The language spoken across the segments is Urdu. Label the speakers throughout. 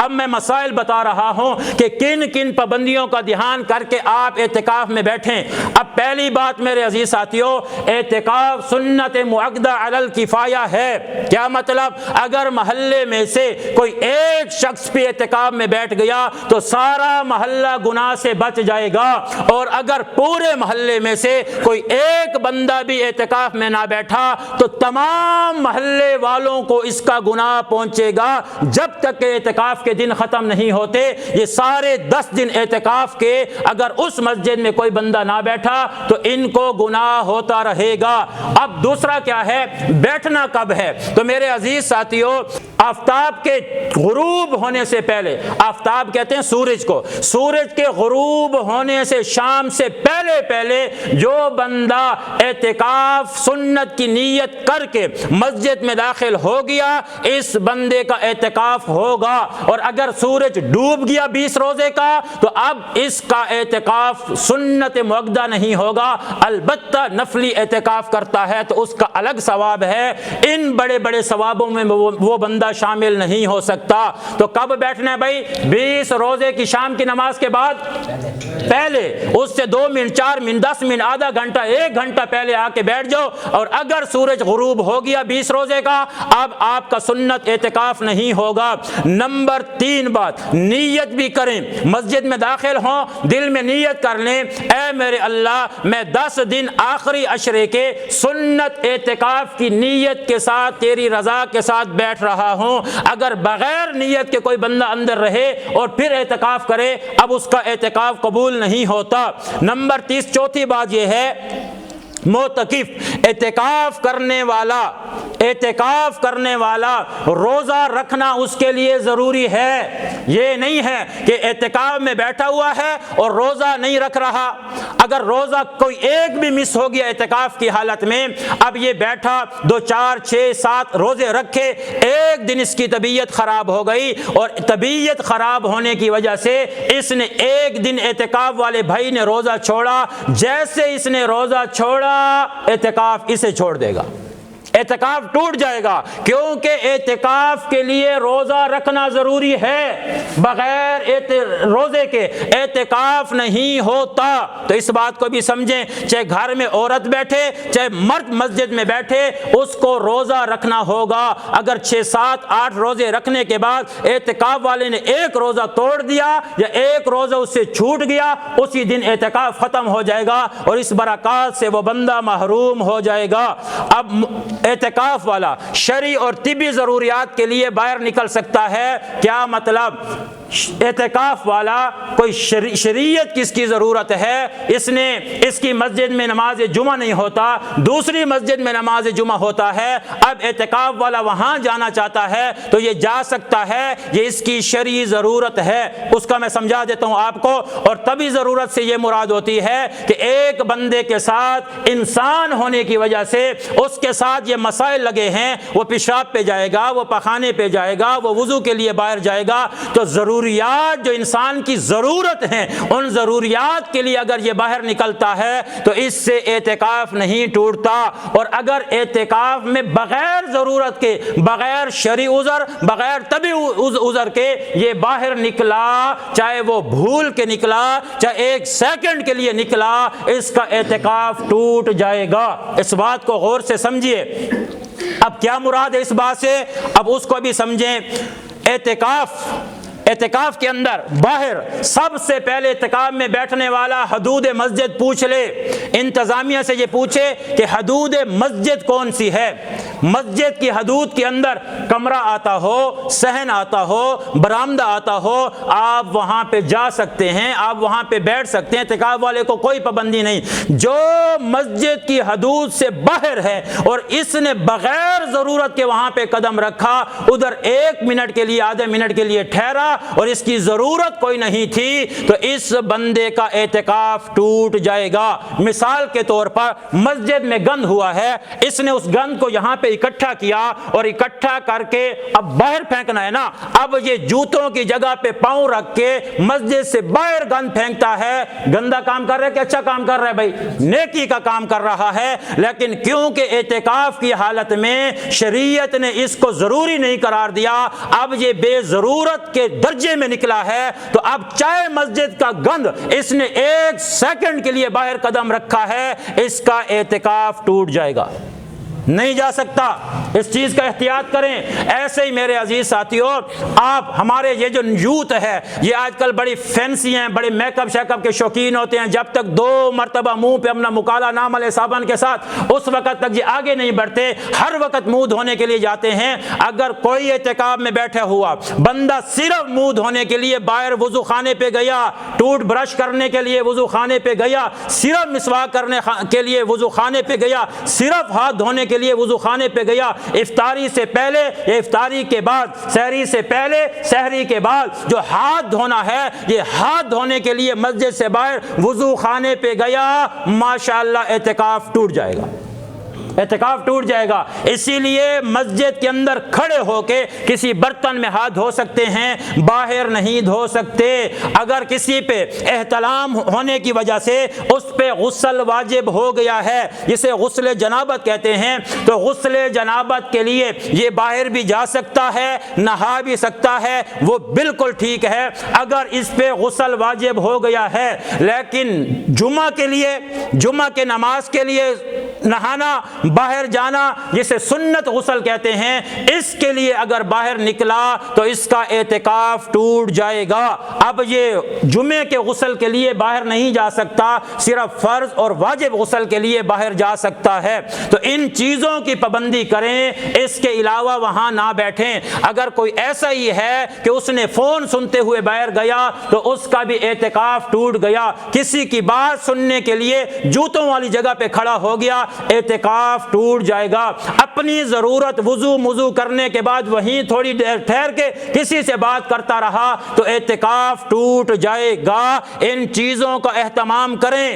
Speaker 1: اب میں مسائل بتا رہا ہوں کہ کن کن پابندیوں کا دھیان کر کے آپ اعتکاف میں بیٹھیں۔ اب پہلی بات میرے عزیز ساتھیوں، اعتکاف سنت مؤکدہ علی الکفایہ ہے۔ کیا مطلب؟ اگر محلے میں سے کوئی ایک شخص بھی اعتکاف میں بیٹھ گیا تو سارا محلہ گناہ سے بچ جائے گا، اور اگر پورے محلے میں سے کوئی ایک بندہ بھی اعتکاف میں نہ بیٹھا تو تمام محلے والوں کو اس کا گناہ پہنچے گا جب تک کہ اعتکاف کے دن ختم نہیں ہوتے۔ یہ سارے 10 دن اعتکاف کے اگر اس مسجد میں کوئی بندہ نہ بیٹھا تو ان کو گناہ ہوتا رہے گا۔ اب دوسرا کیا ہے؟ بیٹھنا کب ہے؟ تو میرے عزیز ساتھیوں، آفتاب کے غروب ہونے سے پہلے، آفتاب کہتے ہیں سورج کو، سورج کے غروب ہونے سے شام سے پہلے پہلے جو بندہ اعتکاف سنت کی نیت کر کے مسجد میں داخل ہو گیا، اس بندے کا اعتکاف ہوگا۔ اور اگر سورج ڈوب گیا 20 روزے کا تو اب اس کا اعتکاف سنت مؤکدہ نہیں ہوگا، البتہ نفلی اعتکاف کرتا ہے تو اس کا الگ ثواب ہے۔ ان بڑے بڑے ثوابوں میں وہ بندہ شامل نہیں ہو سکتا۔ تو کب بیٹھنا ہے بھائی؟ 20 روزے کی شام کی نماز کے بعد پہلے، اس سے 2 منٹ 4 منٹ 10 منٹ آدھا گھنٹہ 1 گھنٹہ پہلے آ کے بیٹھ جاؤ۔ اور اگر سورج غروب ہو گیا 20 روزے کا، اب آپ کا سنت اعتکاف نہیں ہوگا۔ نمبر 3 بات، نیت بھی کریں۔ مسجد میں داخل ہوں، دل میں نیت کر لیں، اے میرے اللہ میں 10 دن آخری عشرے کے سنت اعتکاف کی نیت کے ساتھ تیری رضا کے ساتھ بیٹھ رہا ہوں۔ اگر بغیر نیت کے کوئی بندہ اندر رہے اور پھر اعتکاف کرے، اب اس کا اعتکاف قبول نہیں ہوتا۔ نمبر 30 چوتھی بات یہ ہے، معتکف اعتکاف کرنے والا روزہ رکھنا اس کے لیے ضروری ہے۔ یہ نہیں ہے کہ اعتکاف میں بیٹھا ہوا ہے اور روزہ نہیں رکھ رہا۔ اگر روزہ کوئی ایک بھی مس ہو گیا اعتکاف کی حالت میں، اب یہ بیٹھا 2 4 6 7 روزے رکھے، ایک دن اس کی طبیعت خراب ہو گئی اور طبیعت خراب ہونے کی وجہ سے اس نے ایک دن اعتکاف والے بھائی نے روزہ چھوڑا، جیسے اس نے روزہ چھوڑا اعتکاف اسے چھوڑ دے گا، اعتکاف ٹوٹ جائے گا، کیونکہ اعتکاف کے لیے روزہ رکھنا ضروری ہے۔ بغیر روزے کے اعتکاف نہیں ہوتا۔ تو اس بات کو بھی سمجھیں، چاہے گھر میں عورت بیٹھے چاہے مرد مسجد میں بیٹھے، اس کو روزہ رکھنا ہوگا۔ اگر 6 7 8 روزے رکھنے کے بعد اعتکاف والے نے ایک روزہ توڑ دیا یا ایک روزہ اس سے چھوٹ گیا، اسی دن اعتکاف ختم ہو جائے گا اور اس برکات سے وہ بندہ محروم ہو جائے گا۔ اب اعتکاف والا شرعی اور طبی ضروریات کے لیے باہر نکل سکتا ہے۔ کیا مطلب؟ اعتکاف والا کوئی شریعت کس کی ضرورت ہے، اس کی مسجد میں نماز جمعہ نہیں ہوتا، دوسری مسجد میں نماز جمعہ ہوتا ہے، اب اعتکاف والا وہاں جانا چاہتا ہے تو یہ جا سکتا ہے، یہ اس کی شرعی ضرورت ہے۔ اس کا میں سمجھا دیتا ہوں آپ کو۔ اور طبی ضرورت سے یہ مراد ہوتی ہے کہ ایک بندے کے ساتھ انسان ہونے کی وجہ سے اس کے ساتھ یہ مسائل لگے ہیں، وہ پیشاب پہ جائے گا، وہ پخانے پہ جائے گا، وہ وضو کے لیے باہر جائے گا، تو ضروریات جو انسان کی ضرورت ہیں ان ضروریات کے لیے اگر یہ باہر نکلتا ہے تو اس سے اعتکاف نہیں ٹوٹتا۔ اور اگر اعتکاف میں بغیر ضرورت کے، بغیر شرعی عذر، بغیر طبی عذر کے یہ باہر نکلا، چاہے وہ بھول کے نکلا چاہے 1 سیکنڈ کے لیے نکلا، اس کا اعتکاف ٹوٹ جائے گا۔ اس بات کو غور سے سمجھیے۔ اب کیا مراد ہے اس بات سے؟ اب اس کو بھی سمجھیں۔ اعتکاف کے اندر باہر سب سے پہلے اعتکاف میں بیٹھنے والا حدود مسجد پوچھ لے، انتظامیہ سے یہ پوچھے کہ حدود مسجد کون سی ہے۔ مسجد کی حدود کے اندر کمرہ آتا ہو، صحن آتا ہو، برآمدہ آتا ہو، آپ وہاں پہ جا سکتے ہیں، آپ وہاں پہ بیٹھ سکتے ہیں، اعتکاف والے کو کوئی پابندی نہیں۔ جو مسجد کی حدود سے باہر ہے اور اس نے بغیر ضرورت کے وہاں پہ قدم رکھا، ادھر 1 منٹ کے لیے آدھے منٹ کے لیے ٹھہرا اور اس کی ضرورت کوئی نہیں تھی، تو اس بندے کا اعتکاف ٹوٹ جائے گا۔ مثال کے طور پر مسجد میں گند ہوا ہے، اس نے اس گند کو یہاں پہ اکٹھا کیا اور اکٹھا کر کے اب باہر پھینکنا ہے نا، اب یہ جوتوں کی جگہ پہ پاؤں رکھ کے مسجد سے باہر گند پھینکتا ہے، گندا کام کر رہا ہے کہ اچھا کام کر رہا ہے؟ بھائی نیکی کا کام کر رہا ہے، لیکن کیونکہ اعتکاف کی حالت میں شریعت نے اس کو ضروری نہیں قرار دیا، اب یہ بے ضرورت کے درجے میں نکلا ہے، تو اب چاہے مسجد کا گند اس نے 1 سیکنڈ کے لیے باہر قدم رکھا ہے، اس کا اعتکاف ٹوٹ جائے گا، نہیں جا سکتا۔ اس چیز کا احتیاط کریں۔ ایسے ہی میرے عزیز ساتھیوں، آپ ہمارے یہ جو یوتھ ہے یہ آج کل بڑی فینسی ہیں، بڑے میک اپ شیک اپ کے شوقین ہوتے ہیں، جب تک 2 مرتبہ منہ پہ اپنا مکالا نام علیہ صابن کے ساتھ اس وقت تک یہ آگے نہیں بڑھتے، ہر وقت منہ دھونے کے لیے جاتے ہیں۔ اگر کوئی اعتکاف میں بیٹھا ہوا بندہ صرف منہ دھونے کے لیے باہر وضو خانے پہ گیا، ٹوتھ برش کرنے کے لیے وضو خانے پہ گیا، صرف مسواک کرنے کے لیے وضو خانے پہ گیا، صرف ہاتھ دھونے کے لیے وضو خانے پہ گیا، افطاری سے پہلے یا افطاری کے بعد، سحری سے پہلے سحری کے بعد جو ہاتھ دھونا ہے، یہ ہاتھ دھونے کے لیے مسجد سے باہر وضو خانے پہ گیا، ماشاءاللہ اعتکاف ٹوٹ جائے گا، اعتکاف ٹوٹ جائے گا۔ اسی لیے مسجد کے اندر کھڑے ہو کے کسی برتن میں ہاتھ دھو سکتے ہیں، باہر نہیں دھو سکتے۔ اگر کسی پہ احتلام ہونے کی وجہ سے اس پہ غسل واجب ہو گیا ہے، جسے غسل جنابت کہتے ہیں، تو غسل جنابت کے لیے یہ باہر بھی جا سکتا ہے، نہا بھی سکتا ہے، وہ بالکل ٹھیک ہے اگر اس پہ غسل واجب ہو گیا ہے۔ لیکن جمعہ کے لیے، جمعہ کے نماز کے لیے نہانا، باہر جانا، جسے سنت غسل کہتے ہیں، اس کے لیے اگر باہر نکلا تو اس کا اعتکاف ٹوٹ جائے گا۔ اب یہ جمعے کے غسل کے لیے باہر نہیں جا سکتا، صرف فرض اور واجب غسل کے لیے باہر جا سکتا ہے۔ تو ان چیزوں کی پابندی کریں، اس کے علاوہ وہاں نہ بیٹھیں۔ اگر کوئی ایسا ہی ہے کہ اس نے فون سنتے ہوئے باہر گیا تو اس کا بھی اعتکاف ٹوٹ گیا۔ کسی کی بات سننے کے لیے جوتوں والی جگہ پہ کھڑا ہو گیا، اعتکاف ٹوٹ جائے گا۔ اپنی ضرورت وضو کرنے کے بعد وہیں تھوڑی دیر ٹھہر کے کسی سے بات کرتا رہا تو اعتکاف ٹوٹ جائے گا۔ ان چیزوں کا اہتمام کریں،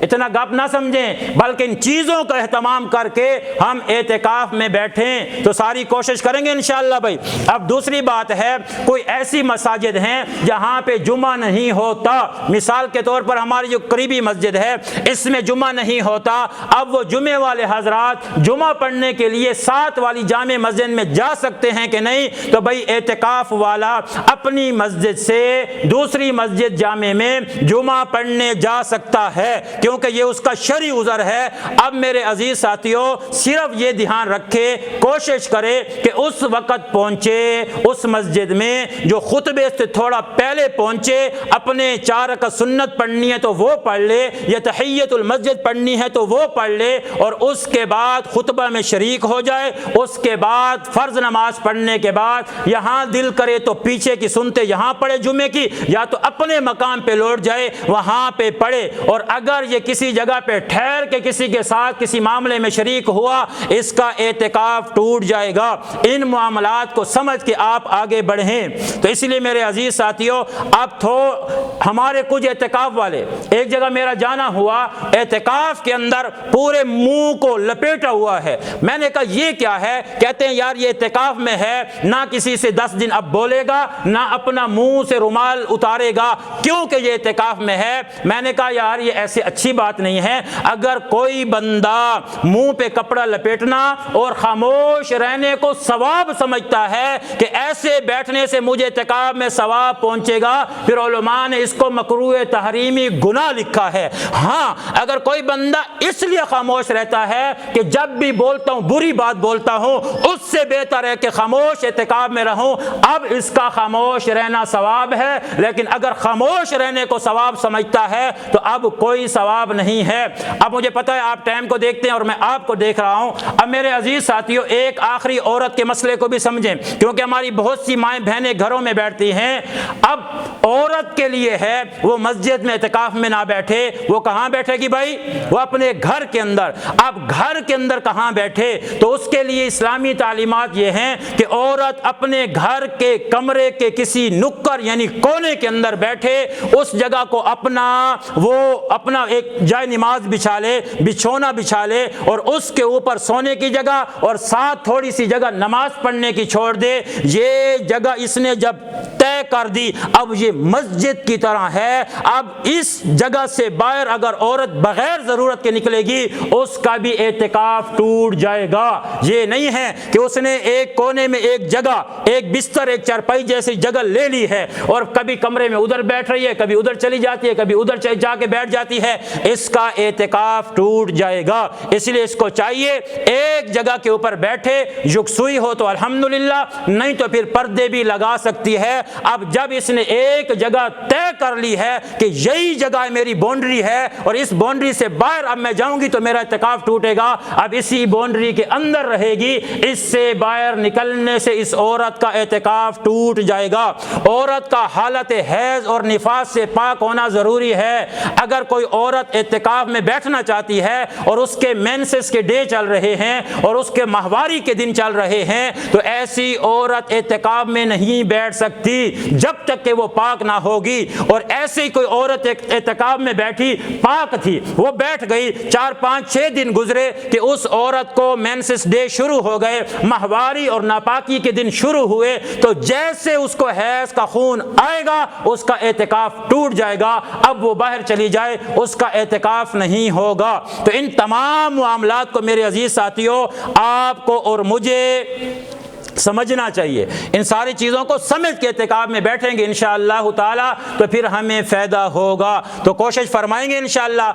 Speaker 1: اتنا گپ نہ سمجھیں، بلکہ ان چیزوں کا اہتمام کر کے ہم اعتکاف میں بیٹھیں تو ساری کوشش کریں گے انشاءاللہ بھائی۔ اب دوسری بات ہے، کوئی ایسی مساجد ہیں جہاں پہ جمعہ نہیں ہوتا، مثال کے طور پر ہماری جو قریبی مسجد ہے اس میں جمعہ نہیں ہوتا، اب وہ جمعے والے حضرات جمعہ پڑھنے کے لیے 7 والی جامع مسجد میں جا سکتے ہیں کہ نہیں؟ تو بھائی اعتکاف والا اپنی مسجد سے دوسری مسجد جامع میں جمعہ پڑھنے جا سکتا ہے، کیونکہ یہ اس کا شرعی عذر ہے۔ اب میرے عزیز ساتھیوں، صرف یہ دھیان رکھے، کوشش کرے کہ اس وقت پہنچے اس مسجد میں جو خطبے سے تھوڑا پہلے پہنچے، اپنے 4 رکعت سنت پڑھنی ہے تو وہ پڑھ لے، یا تحیۃ المسجد پڑھنی ہے تو وہ پڑھ لے، اور اس کے بعد خطبہ میں شریک ہو جائے۔ اس کے بعد فرض نماز پڑھنے کے بعد یہاں دل کرے تو پیچھے کی سنتے یہاں پڑھے جمعے کی، یا تو اپنے مقام پہ لوٹ جائے وہاں پہ پڑھے۔ اور اگر یہ کسی جگہ پہ ٹھہر کے کسی کے ساتھ کسی معاملے میں شریک ہوا، اس کا اعتکاف ٹوٹ جائے گا۔ ان معاملات کو سمجھ کے آپ آگے بڑھیں۔ تو اس لیے میرے عزیز ساتھیوں، اب ہمارے کچھ اعتکاف والے، ایک جگہ میرا جانا ہوا، اعتکاف کے اندر پورے منہ کو لپیٹا ہوا ہے۔ میں نے کہا یہ کیا ہے؟ کہتے ہیں یار یہ اعتکاف میں ہے، نہ کسی سے 10 دن اب بولے گا، نہ اپنا منہ سے رومال اتارے گا، کیونکہ یہ اعتکاف میں ہے۔ میں نے کہا یار یہ ایسے اچھی بات نہیں ہے۔ اگر کوئی بندہ منہ پہ کپڑا لپیٹنا اور خاموش رہنے کو ثواب سمجھتا ہے کہ ایسے بیٹھنے سے مجھے اعتکاف میں ثواب پہنچے گا، پھر علماء نے اس کو مکروہ تحریمی گناہ لکھا ہے۔ ہاں اگر کوئی بندہ اس لیے خاموش رہتا ہے کہ جب بھی بولتا ہوں بری بات بولتا ہوں، اس سے بہتر ہے کہ خاموش اعتکاف میں رہوں، اب اس کا خاموش رہنا ثواب ہے۔ لیکن اگر خاموش رہنے کو ثواب سمجھتا ہے تو اب کوئی ثواب نہیں ہے۔ اب مجھے پتا ہے آپ ٹائم کو دیکھتے ہیں اور میں آپ کو دیکھ رہا ہوں۔ اب میرے عزیز ساتھیوں، ایک آخری عورت کے مسئلے کو بھی سمجھیں، کیونکہ ہماری بہت سی مائیں بہنیں گھروں میں بیٹھتی ہیں۔ اب عورت کے لیے ہے وہ مسجد میں اعتکاف میں نہ بیٹھے، وہ کہاں بیٹھے گی بھائی؟ وہ اپنے گھر کے اندر۔ اب گھر کے اندر کہاں بیٹھے؟ تو اس کے لیے اسلامی تعلیمات یہ ہیں کہ عورت اپنے گھر کے کمرے کے کسی نکر یعنی کونے کے اندر بیٹھے، اس جگہ کو اپنا ایک جائے نماز بچھا لے، بچھونا بچھا لے، اور اس کے اوپر سونے کی جگہ اور ساتھ تھوڑی سی جگہ نماز پڑھنے کی چھوڑ دے، یہ جگہ اس نے جب طے کر دی اب یہ مسجد کی طرح ہے۔ اب اس جگہ سے باہر اگر عورت بغیر ضرورت کے نکلے گی اس کا بھی اعتکاف ٹوٹ جائے گا۔ یہ نہیں ہے کہ اس نے ایک کونے میں ایک جگہ، ایک بستر، ایک چارپائی جیسی جگہ لے لی ہے اور کبھی کمرے میں ادھر بیٹھ رہی ہے، کبھی ادھر چلی جاتی ہے، کبھی ادھر جا کے بیٹھ جاتی ہے، اس کا اعتکاف ٹوٹ جائے گا۔ اس لیے اس کو چاہیے ایک جگہ کے اوپر بیٹھے، یکسوئی ہو تو الحمدللہ، نہیں تو پھر پردے بھی لگا سکتی ہے۔ اب جب اس نے ایک جگہ طے کر لی ہے کہ یہی جگہ میری باؤنڈری ہے اور اس باؤنڈری سے باہر اب میں جاؤں گی تو میرا اعتکاف ٹوٹے گا، اب اسی باؤنڈری کے اندر رہے گی، اس سے باہر نکلنے سے اس عورت کا اعتکاف ٹوٹ جائے گا۔ عورت کا حالت حیض اور نفاس سے پاک ہونا ضروری ہے۔ اگر کوئی عورت اعتکاف میں بیٹھنا چاہتی ہے اور اس کے مینسس کے ڈے چل رہے ہیں اور اس کے ماہواری کے دن چل رہے ہیں تو ایسی عورت اعتکاف میں نہیں بیٹھ سکتی جب تک کہ وہ پاک نہ ہوگی۔ اور ایسی کوئی عورت اعتکاف میں بیٹھی، پاک تھی، وہ بیٹھ گئی، 4 5 6 دن گزرے کہ اس عورت کو مینسس ڈے شروع ہو گئے، ماہواری اور ناپاکی کے دن شروع ہوئے، تو جیسے اس کو حیض کا خون آئے گا اس کا اعتکاف ٹوٹ جائے گا۔ اب وہ باہر چلی جائے اس کا اعتکاف نہیں ہوگا۔ تو ان تمام معاملات کو میرے عزیز ساتھیوں آپ کو اور مجھے سمجھنا چاہیے۔ ان ساری چیزوں کو سمجھ کے اعتکاف میں بیٹھیں گے انشاءاللہ تعالی تو پھر ہمیں فائدہ ہوگا۔ تو کوشش فرمائیں گے انشاءاللہ